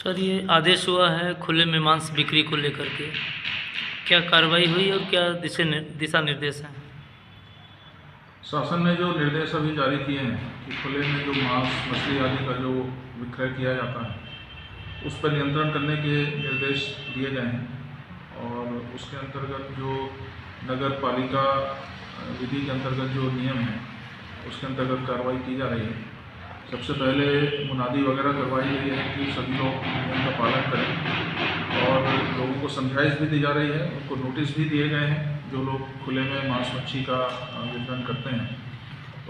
Sir, ये आदेश हुआ है खुले में मांस बिक्री को लेकर के, क्या कार्रवाई हुई और क्या दिशा निर्देश हैं? शासन ने जो निर्देश अभी जारी किए हैं कि खुले में जो मांस मछली आदि का जो विक्रय किया जाता है उस पर नियंत्रण करने के निर्देश दिए गए हैं और उसके अंतर्गत जो नगर पालिका विधि के अंतर्गत जो नियम है उसके अंतर्गत कार्रवाई की जा रही है। सबसे पहले मुनादी वगैरह करवाई गई है कि सभी लोग नियम का पालन करें और लोगों को समझाइश भी दी जा रही है, उनको नोटिस भी दिए गए हैं। जो लोग खुले में मांस मच्छी का वितरण करते हैं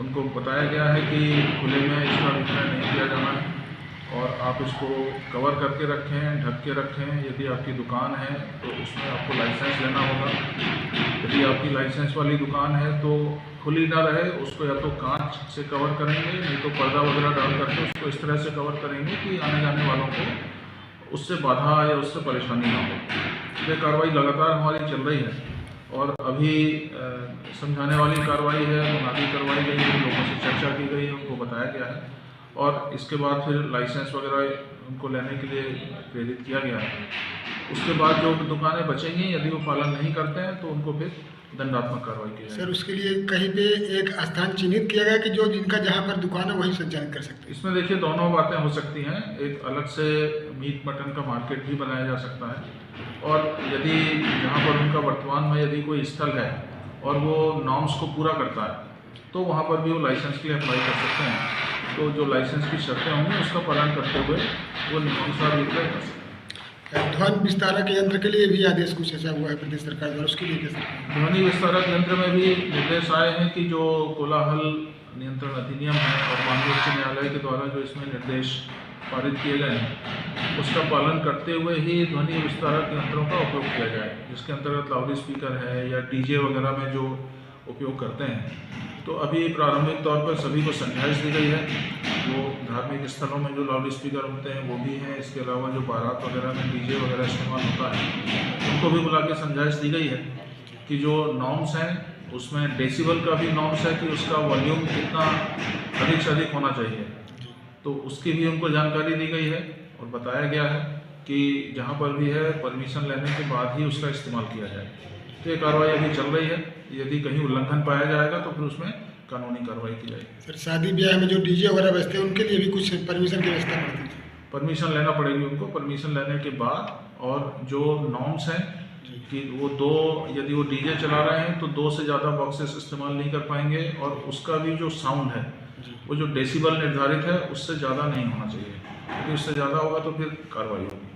उनको बताया गया है कि खुले में इसका वितरण नहीं किया जाना है और आप इसको कवर करके रखें, ढक के रखें। यदि आपकी दुकान है तो उसमें आपको लाइसेंस लेना होगा। यदि आपकी लाइसेंस वाली दुकान है तो खुली ना रहे, उसको या तो कांच से कवर करेंगे, नहीं तो पर्दा वगैरह डाल करके उसको इस तरह से कवर करेंगे कि आने जाने वालों को उससे बाधा या उससे परेशानी ना हो। ये कार्रवाई लगातार हमारी चल रही है और अभी समझाने वाली कार्रवाई है, मुनादी करवाई गई है, लोगों से चर्चा की गई है, उनको बताया गया है और इसके बाद फिर लाइसेंस वगैरह उनको लेने के लिए प्रेरित किया गया है। उसके बाद जो दुकानें बचेंगी यदि वो पालन नहीं करते हैं तो उनको फिर दंडात्मक कार्रवाई की जाएगी। सर, उसके लिए कहीं पे एक स्थान चिन्हित किया गया कि जो जिनका जहाँ पर दुकान है वही संचालित कर सकते हैं? इसमें देखिए दोनों बातें हो सकती हैं। एक अलग से मीट मटन का मार्केट भी बनाया जा सकता है और यदि जहाँ पर उनका वर्तमान में यदि कोई स्थल है और वो नॉर्म्स को पूरा करता है तो वहाँ पर भी वो लाइसेंस के लिए अप्लाई कर सकते हैं। तो जो लाइसेंस की शर्तें होंगी उसका पालन करते हुए वो नियमानुसार विक्रय कर सकते हैं। ध्वनि विस्तारक यंत्र के लिए भी आदेश कुछ ऐसा हुआ है प्रदेश सरकार द्वारा, उसके लिए कैसे? ध्वनि विस्तारक यंत्र में भी निर्देश आए हैं कि जो कोलाहल नियंत्रण अधिनियम है और माननीय उच्च न्यायालय के द्वारा जो इसमें निर्देश पारित किए गए हैं उसका पालन करते हुए ही ध्वनि विस्तारक यंत्रों का उपयोग किया जाए, जिसके अंतर्गत लाउड स्पीकर है या डीजे वगैरह में जो उपयोग करते हैं। तो अभी प्रारंभिक तौर पर सभी को समझाइश दी गई है। वो धार्मिक स्थलों में जो लाउड स्पीकर होते हैं वो भी हैं, इसके अलावा जो बारात वगैरह में डीजे वगैरह इस्तेमाल होता है उनको भी बुला के समझाइश दी गई है कि जो नॉर्म्स हैं उसमें डेसिबल का भी नॉर्म्स है कि उसका वॉल्यूम कितना अधिक से अधिक होना चाहिए, तो उसकी भी उनको जानकारी दी गई है और बताया गया है कि जहाँ पर भी है परमिशन लेने के बाद ही उसका इस्तेमाल किया जाए। तो ये कार्रवाई अभी चल रही है, यदि कहीं उल्लंघन पाया जाएगा तो फिर उसमें कानूनी कार्रवाई की जाएगी। सर, शादी ब्याह में जो डीजे वगैरह बजते हैं उनके लिए भी कुछ परमिशन की व्यवस्था पड़ती है? परमिशन लेना पड़ेगी उनको। परमिशन लेने के बाद और जो नॉर्म्स हैं कि वो यदि वो डीजे चला रहे हैं तो 2 से ज़्यादा बॉक्सेस इस्तेमाल नहीं कर पाएंगे और उसका भी जो साउंड है वो जो डेसिबल निर्धारित है उससे ज़्यादा नहीं होना चाहिए। यदि उससे ज़्यादा होगा तो फिर कार्रवाई होगी।